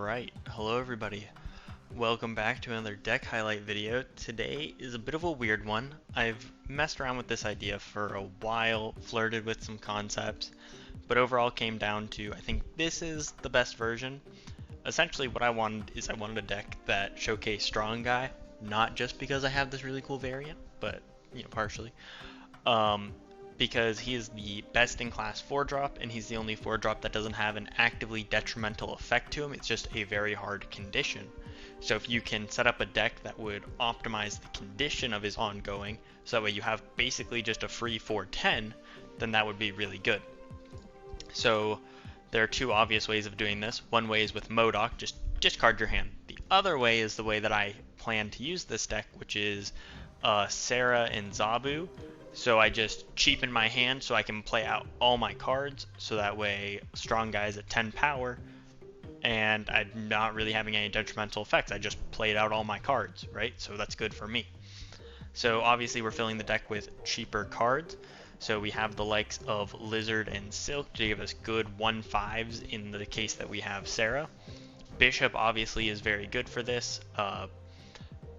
Alright, hello everybody. Welcome back to another deck highlight video. Today is a bit of a weird one. I've messed around with this idea for a while, flirted with some concepts, but overall came down to I think this is the best version. Essentially what I wanted is I wanted a deck that showcased Strong Guy, not just because I have this really cool variant, but partially. Because he is the best in class 4-drop, and he's the only 4-drop that doesn't have an actively detrimental effect to him. It's just a very hard condition. So if you can set up a deck that would optimize the condition of his ongoing, so that way you have basically just a free 4/10, then that would be really good. So there are two obvious ways of doing this. One way is with Modok, just discard your hand. The other way is the way that I plan to use this deck, which is Sarah and Zabu. So I just cheapen my hand so I can play out all my cards, so that way Strong Guy's at 10 power, and I'm not really having any detrimental effects. I just played out all my cards, right? So that's good for me. So obviously we're filling the deck with cheaper cards. So we have the likes of Lizard and Silk to give us good 1/5s in the case that we have Sarah. Bishop obviously is very good for this.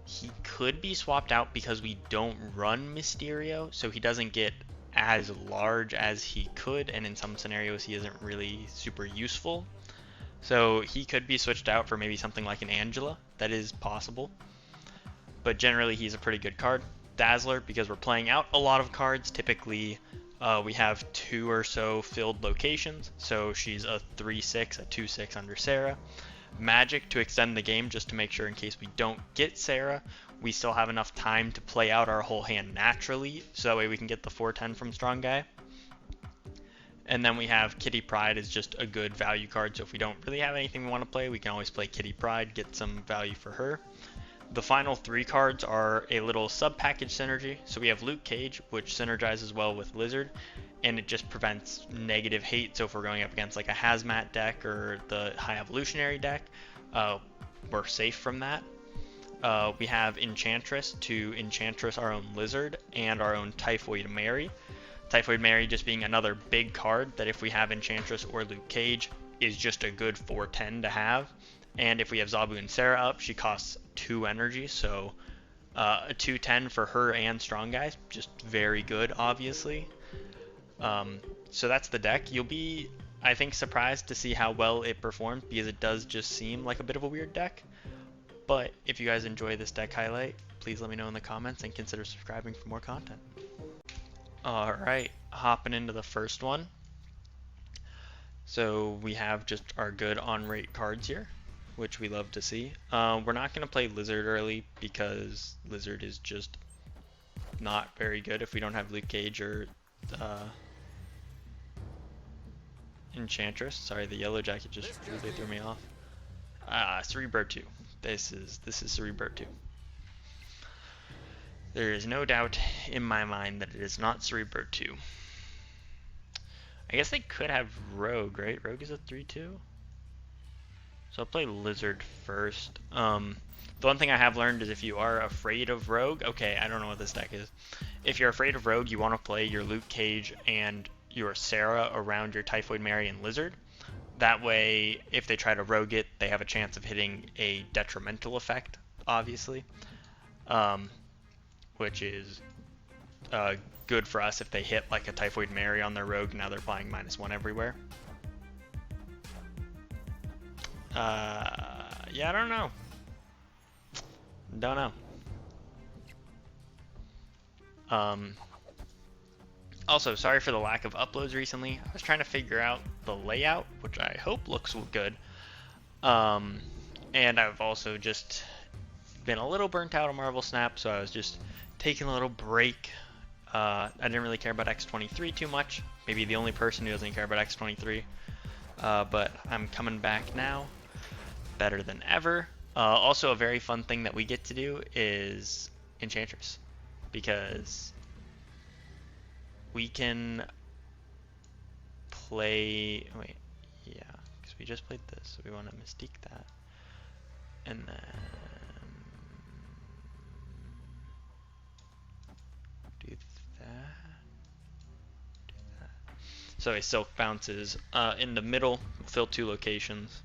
He could be swapped out because we don't run Mysterio, so he doesn't get as large as he could, and in some scenarios he isn't really super useful. So he could be switched out for maybe something like an Angela. That is possible. But generally he's a pretty good card. Dazzler, because we're playing out a lot of cards. Typically we have 2 or so filled locations, so she's a 3/6, a 2/6 under Sarah. Magic to extend the game, just to make sure in case we don't get Sarah, we still have enough time to play out our whole hand naturally, so that way we can get the 4/10 from Strong Guy. And then we have Kitty Pryde is just a good value card, so if we don't really have anything we want to play, we can always play Kitty Pryde, get some value for her. The final 3 cards are a little sub-package synergy. So we have Luke Cage, which synergizes well with Lizard, and it just prevents negative hate. So if we're going up against like a Hazmat deck or the High Evolutionary deck, we're safe from that. We have Enchantress to Enchantress our own Lizard and our own Typhoid Mary. Typhoid Mary just being another big card that if we have Enchantress or Luke Cage is just a good 4/10 to have. And if we have Zabu and Sarah up, she costs 2 energy, so a 2/10 for her and Strong Guy, just very good, obviously. So that's the deck. You'll be, I think, surprised to see how well it performs, because it does just seem like a bit of a weird deck. But if you guys enjoy this deck highlight, please let me know in the comments and consider subscribing for more content. Alright, hopping into the first one. So we have just our good on-rate cards here, which we love to see. We're not going to play Lizard early because Lizard is just not very good if we don't have Luke Cage or Enchantress. Sorry, the yellow jacket just really threw me off. Cerebro 2. This is Cerebro 2. There is no doubt in my mind that it is not Cerebro 2. I guess they could have Rogue, right? Rogue is a 3/2. So I'll play Lizard first. The one thing I have learned is if you are afraid of Rogue, okay, I don't know what this deck is. If you're afraid of Rogue, you want to play your Luke Cage and your Sarah around your Typhoid Mary and Lizard. That way, if they try to Rogue it, they have a chance of hitting a detrimental effect, obviously. Which is good for us if they hit like a Typhoid Mary on their Rogue. Now they're applying -1 everywhere. Yeah, I don't know. Also, sorry for the lack of uploads recently. I was trying to figure out the layout, which I hope looks good. And I've also just been a little burnt out on Marvel Snap, so I was just taking a little break. I didn't really care about X23 too much. Maybe the only person who doesn't care about X23. But I'm coming back now, better than ever. Also, a very fun thing that we get to do is Enchantress, because we can play. Wait, yeah, because we just played this, so we want to Mystique that, and then do that. So a Silk bounces in the middle, fill 2 locations.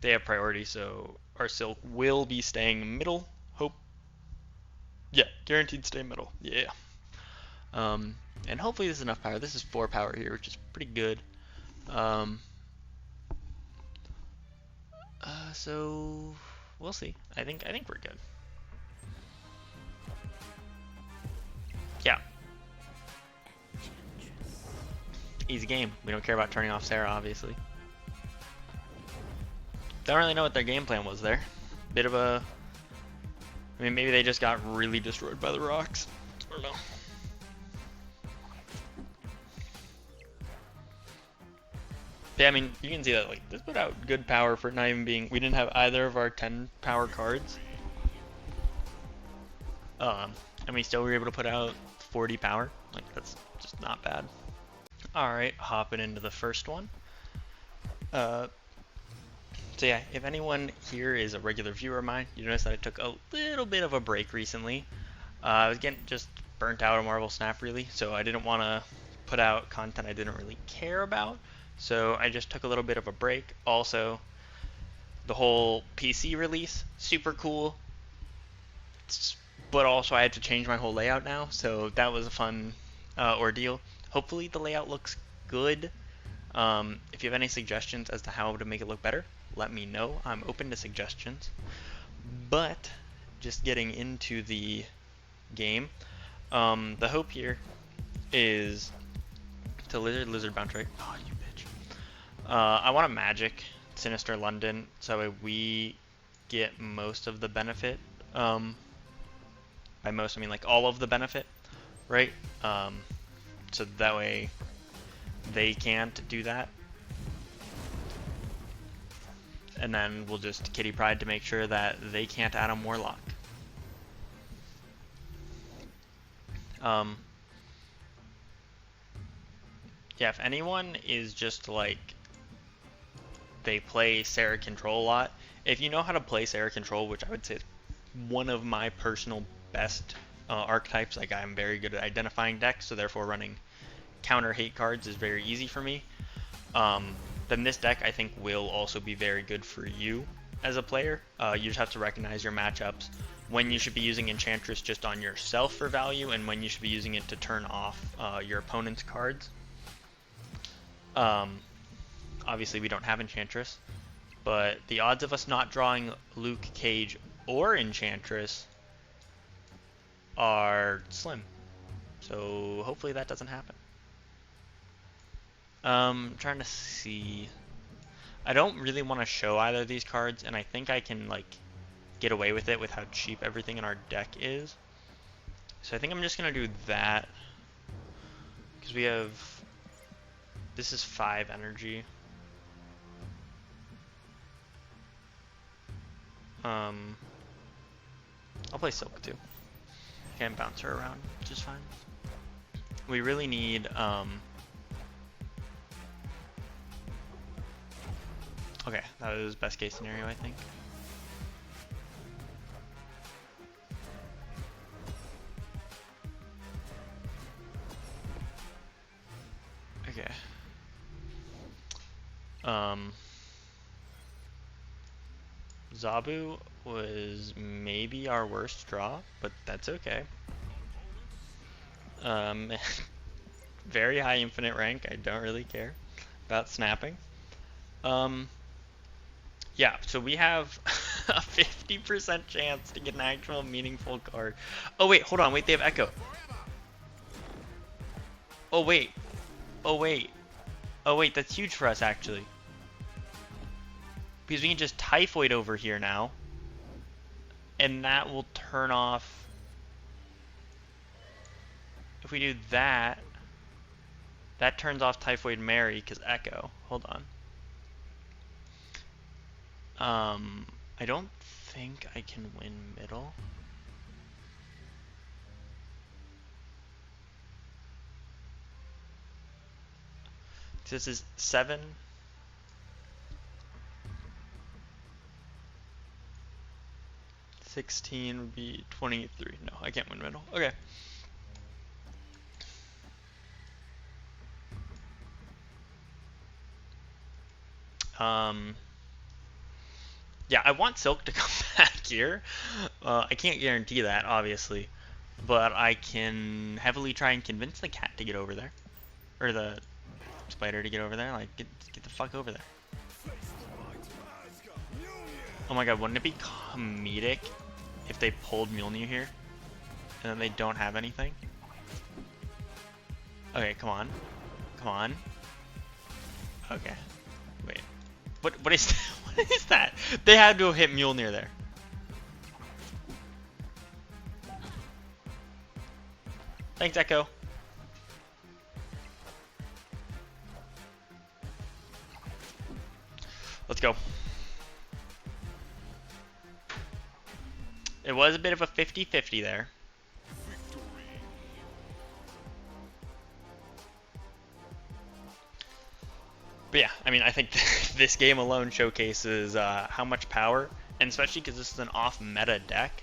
They have priority, so our silk will be staying middle. Hope. Yeah, guaranteed stay middle. Yeah. Um, and hopefully this is enough power. This is 4 power here, which is pretty good. Um, so we'll see. I think we're good. Yeah. Easy game. We don't care about turning off Sarah, obviously. Don't really know what their game plan was there. Bit of a... I mean, maybe they just got really destroyed by the rocks. I don't know. Yeah, I mean, you can see that, like, this put out good power for not even being... We didn't have either of our 10 power cards. And we still were able to put out 40 power. Like, that's just not bad. Alright, hopping into the first one. So yeah, if anyone here is a regular viewer of mine, you notice that I took a little bit of a break recently. I was getting just burnt out on Marvel Snap, really, so I didn't want to put out content I didn't really care about. So I just took a little bit of a break. Also, the whole PC release, super cool. But also I had to change my whole layout now, so that was a fun ordeal. Hopefully the layout looks good. If you have any suggestions as to how to make it look better, let me know. I'm open to suggestions. But just getting into the game, the hope here is to lizard bounce, right? Oh, you bitch. I want a magic Sinister London so we get most of the benefit. By most I mean like all of the benefit, right? So that way they can't do that. And then we'll just Kitty Pride to make sure that they can't add a Warlock. Yeah, if anyone is just like they play Sarah Control a lot, if you know how to play Sarah Control, which I would say is one of my personal best archetypes, like I'm very good at identifying decks, so therefore running counter hate cards is very easy for me. Then this deck I think will also be very good for you as a player. You just have to recognize your matchups, when you should be using Enchantress just on yourself for value, and when you should be using it to turn off your opponent's cards. Obviously we don't have Enchantress, but the odds of us not drawing Luke Cage or Enchantress are slim. So hopefully that doesn't happen. Trying to see. I don't really want to show either of these cards, and I think I can like get away with it with how cheap everything in our deck is. So I think I'm just gonna do that because we have. This is 5 energy. I'll play Silk too. Can bounce her around, which is fine. We really need okay, that was best case scenario, I think. Okay. Zabu was maybe our worst draw, but that's okay. Very high infinite rank. I don't really care about snapping. Yeah, so we have a 50% chance to get an actual meaningful card. Oh wait, hold on, wait, they have Echo. Oh wait. Oh wait. Oh wait, that's huge for us actually. Because we can just Typhoid over here now. And that will turn off. If we do that, that turns off Typhoid Mary because Echo. Hold on. I don't think I can win middle. This is 7. $16 would be 23. No, I can't win middle. Okay. Yeah, I want Silk to come back here. I can't guarantee that, obviously, but I can heavily try and convince the cat to get over there, or the spider to get over there. Like, get the fuck over there. Oh my god, wouldn't it be comedic if they pulled Mjolnir here and then they don't have anything? Okay, come on. Come on. Okay. Wait. What is that? What is that? They had to have hit Mjolnir there. Thanks, Echo. Let's go. It was a bit of a 50-50 there. But yeah, I mean, I think this game alone showcases how much power, and especially because this is an off-meta deck,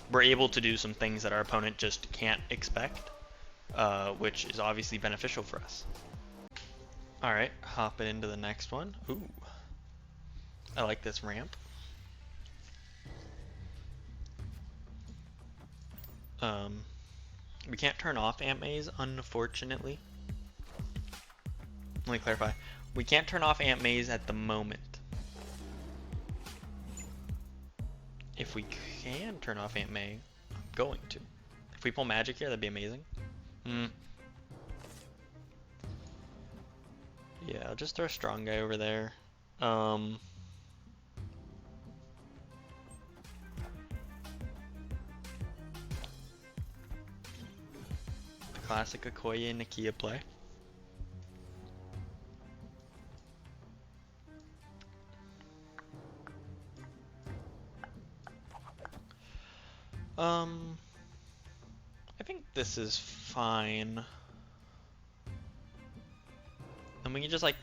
we're able to do some things that our opponent just can't expect, which is obviously beneficial for us. Alright, hopping into the next one. Ooh, I like this ramp. We can't turn off Ant Maze, unfortunately. Let me clarify. We can't turn off Ant Maze at the moment. If we can turn off Ant May, I'm going to. If we pull magic here, that'd be amazing. Yeah, I'll just throw a strong guy over there. Classic Okoye Nakia play. I think this is fine. And we can just like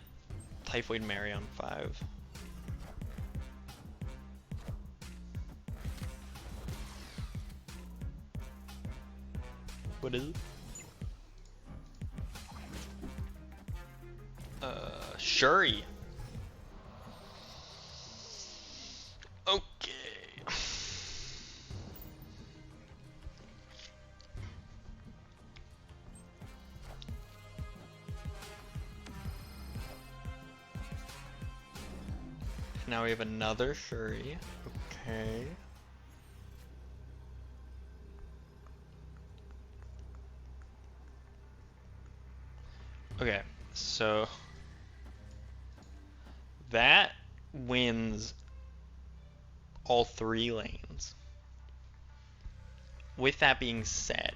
Typhoid Mary on 5. What is it? Shuri. Okay. Now we have another Shuri. Okay. Okay, so that wins all 3 lanes. With that being said,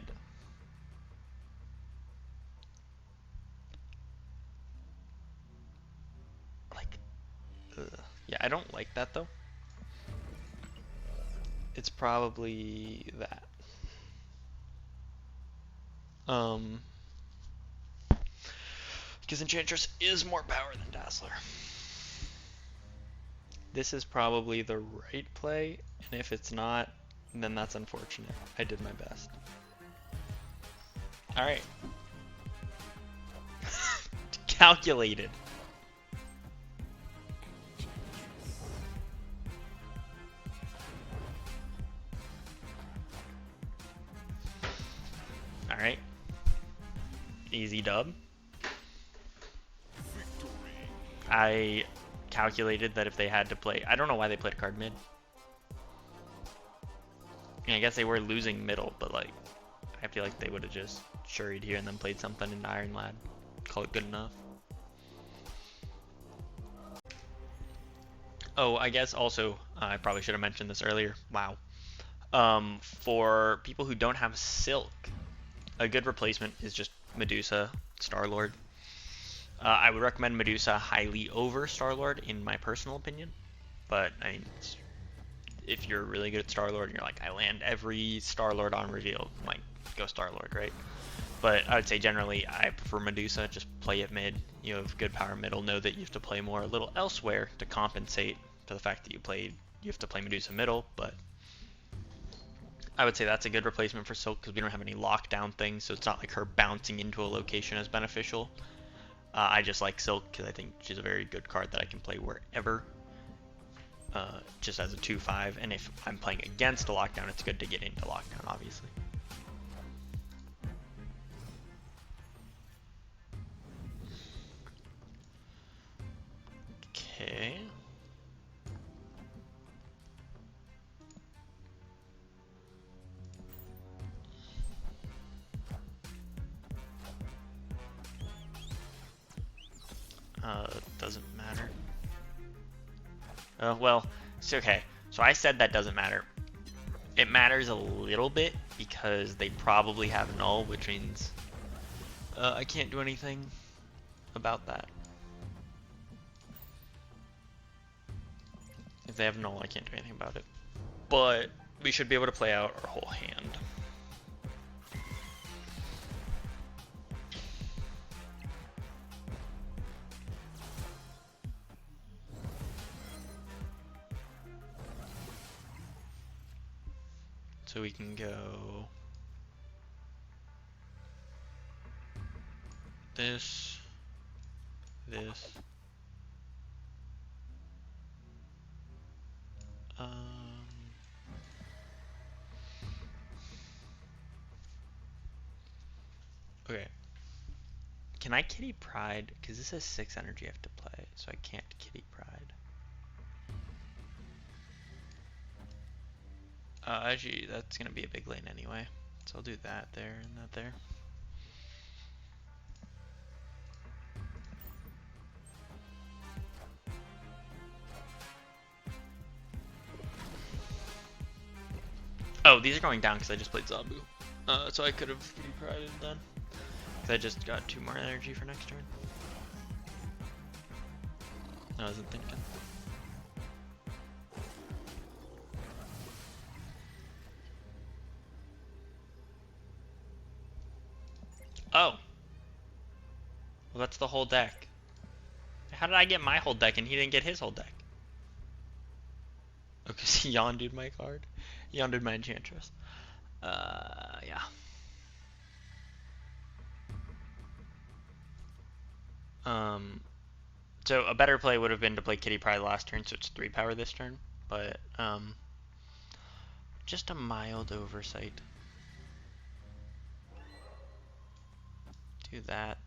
like, yeah, I don't like that though. It's probably that. Because Enchantress is more power than Dazzler. This is probably the right play, and if it's not, then that's unfortunate. I did my best. Alright. Calculated. Alright. Easy dub. I calculated that if they had to play... I don't know why they played card mid. I mean, I guess they were losing middle, but like, I feel like they would have just shuried here and then played something in Iron Lad. Call it good enough. Oh, I guess also, I probably should have mentioned this earlier. Wow. For people who don't have Silk, a good replacement is just Medusa, Star-Lord. I would recommend Medusa highly over Star-Lord in my personal opinion, but I mean, if you're really good at Star-Lord and you're like, I land every Star-Lord on reveal, like, go Star-Lord, right? But I would say generally I prefer Medusa, just play it mid. You have good power middle, know that you have to play more a little elsewhere to compensate for the fact that you have to play Medusa middle, but I would say that's a good replacement for Silk because we don't have any lockdown things, so it's not like her bouncing into a location is beneficial. I just like Silk because I think she's a very good card that I can play wherever. just as a 2/5, and if I'm playing against a lockdown, it's good to get into lockdown, obviously. Okay. Doesn't matter. Well, it's okay. So I said that doesn't matter. It matters a little bit because they probably have null, which means I can't do anything about that. If they have null, I can't do anything about it. But we should be able to play out our whole hand. So we can go this, this, okay. Can I Kitty Pride? Because this is 6 energy I have to play, so I can't Kitty Pride. Actually, that's going to be a big lane anyway. So I'll do that there and that there. Oh, these are going down because I just played Zabu. So I could have Kitty Prided then. Because I just got 2 more energy for next turn. I wasn't thinking. Oh. Well, that's the whole deck. How did I get my whole deck and he didn't get his whole deck? Oh, because he yondered my card? Yondered my Enchantress. Yeah. So a better play would have been to play Kitty Pryde last turn, so it's 3 power this turn. But, just a mild oversight. Do that,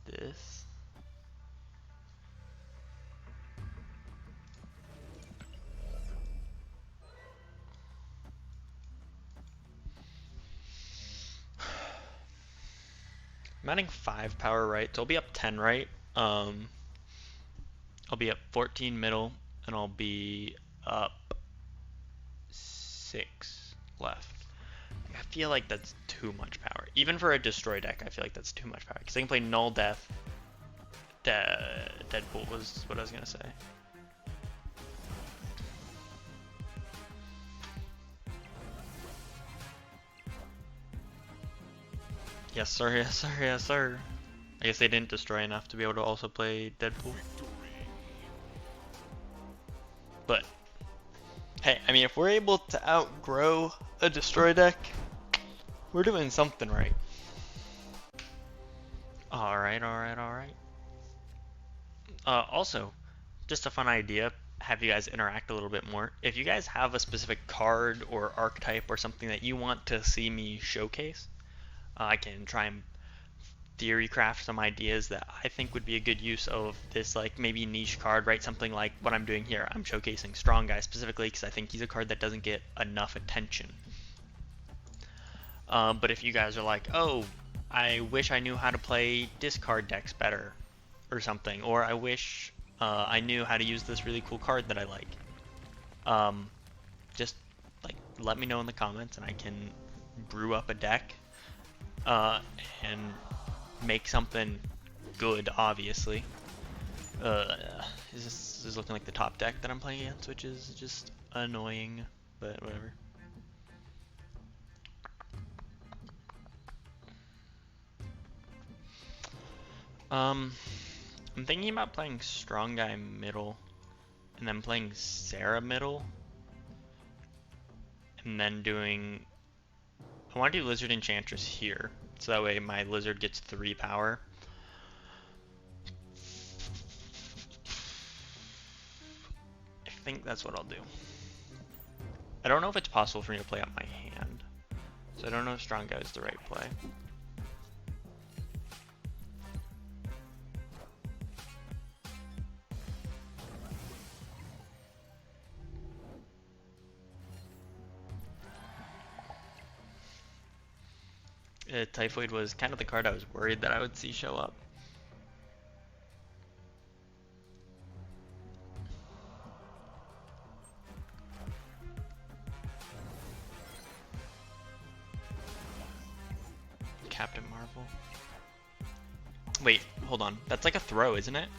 this. I'm adding 5 power right, so I'll be up 10 right. I'll be up 14 middle, and I'll be up 6 left. I feel like that's too much power. Even for a destroy deck, I feel like that's too much power. Because I can play Null Death. Deadpool was what I was going to say. Yes sir, yes sir, yes sir. I guess they didn't destroy enough to be able to also play Deadpool. But, hey, I mean, if we're able to outgrow a destroy deck, we're doing something right. Alright. Also, just a fun idea, have you guys interact a little bit more. If you guys have a specific card or archetype or something that you want to see me showcase, I can try and theory craft some ideas that I think would be a good use of this, like maybe niche card, right? Something like what I'm doing here. I'm showcasing Strong Guy specifically because I think he's a card that doesn't get enough attention. But if you guys are like, oh, I wish I knew how to play discard decks better or something, or I wish I knew how to use this really cool card that I like, just like let me know in the comments and I can brew up a deck and make something good, obviously. This is looking like the top deck that I'm playing against, which is just annoying, but whatever. I'm thinking about playing Strong Guy middle, and then playing Sarah middle, and then doing... I want to do Lizard Enchantress here, so that way my Lizard gets 3 power. think that's what I'll do. I don't know if it's possible for me to play out my hand, so I don't know if Strong Guy is the right play. Typhoid was kind of the card I was worried that I would see show up. Captain Marvel. Wait, hold on. That's like a throw, isn't it?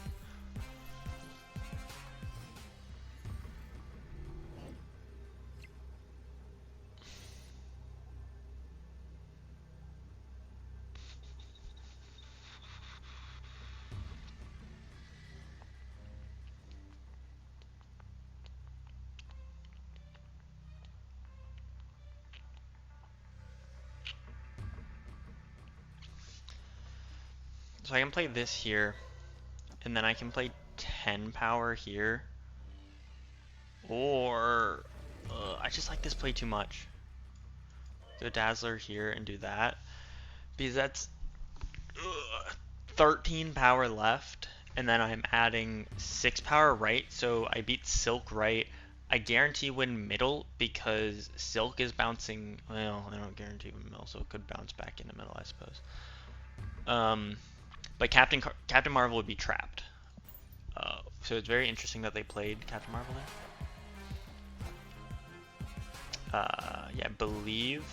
So I can play this here, and then I can play 10 power here, or I just like this play too much. Go Dazzler here and do that, because that's 13 power left, and then I'm adding 6 power right, so I beat Silk right. I guarantee win middle because Silk is bouncing, well, I don't guarantee win middle, so it could bounce back into middle, I suppose. But Captain Marvel would be trapped. So it's very interesting that they played Captain Marvel there. Yeah, I believe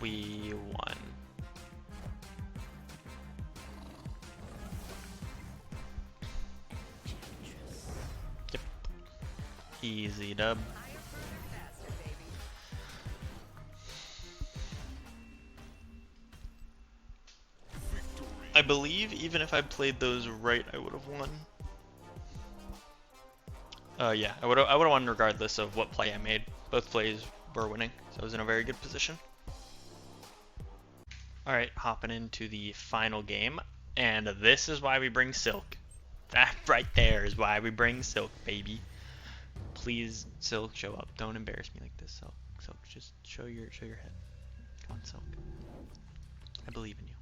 we won. Yep. Easy dub. I believe even if I played those right, I would have won. Yeah, I would have won regardless of what play I made. Both plays were winning, so I was in a very good position. Alright, hopping into the final game, and this is why we bring Silk. That right there is why we bring Silk, baby. Please, Silk, show up. Don't embarrass me like this, Silk. Silk, just show your head. Come on, Silk. I believe in you.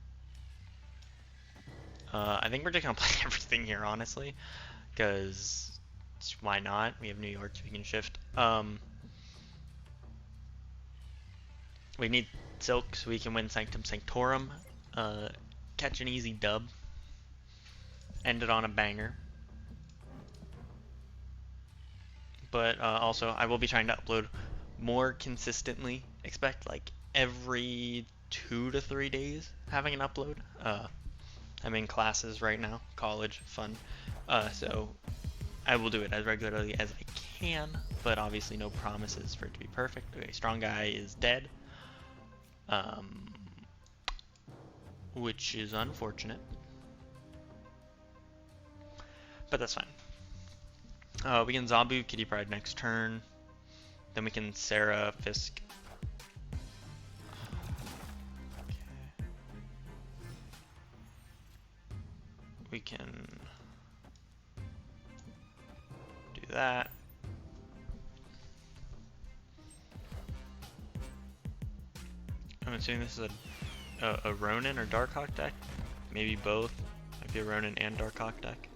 I think we're just gonna play everything here, honestly, because why not? We have New York, so we can shift. We need Silk so we can win Sanctum Sanctorum, catch an easy dub, end it on a banger. But also, I will be trying to upload more consistently. Expect like every 2 to 3 days having an upload. I'm in classes right now, college, fun. So I will do it as regularly as I can, but obviously no promises for it to be perfect. Okay, Strong Guy is dead, which is unfortunate, but that's fine. We can Zabu Kitty Pride next turn, then we can Sarah Fisk. We can do that. I'm assuming this is a Ronin or Darkhawk deck. Maybe both. Might be a Ronin and Darkhawk deck.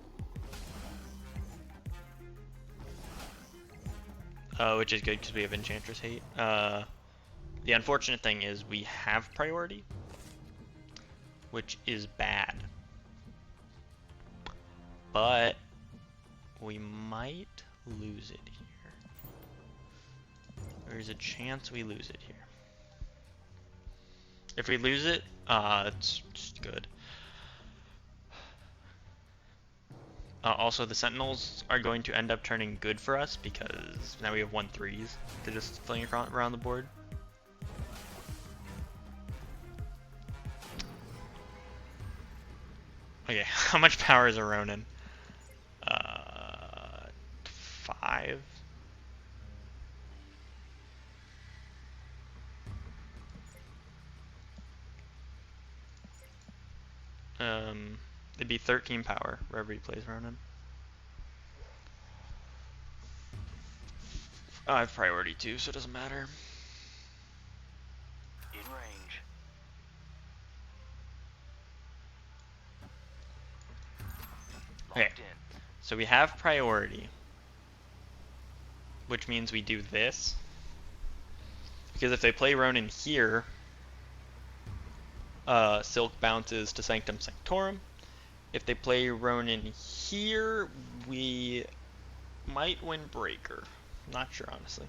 Which is good because we have Enchantress hate. The unfortunate thing is we have priority, which is bad. But we might lose it here. There's a chance we lose it here. If we lose it, it's just good. Also, the Sentinels are going to end up turning good for us because now we have 1/3s to just fling around the board. Okay, how much power is a Ronin? 5. It'd be 13 power wherever he plays Ronin. I have priority too, so it doesn't matter. In range. Okay, Locked in. so we have priority, which means we do this. Because if they play Ronin here, Silk bounces to Sanctum Sanctorum. If they play Ronin here, we might win Breaker. Not sure, honestly.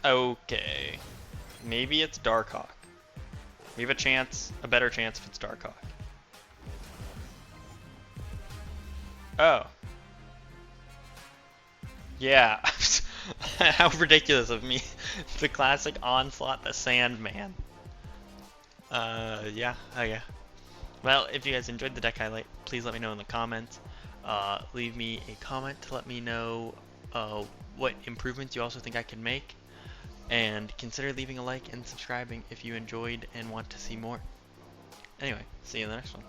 Okay. Maybe it's Darkhawk. We have a chance, a better chance if it's Darkhawk. Oh. Yeah. How ridiculous of me. The classic Onslaught the Sandman. Yeah. Oh, yeah. Well, if you guys enjoyed the deck highlight, please let me know in the comments. Leave me a comment to let me know what improvements you also think I can make. And consider leaving a like and subscribing if you enjoyed and want to see more. Anyway, see you in the next one.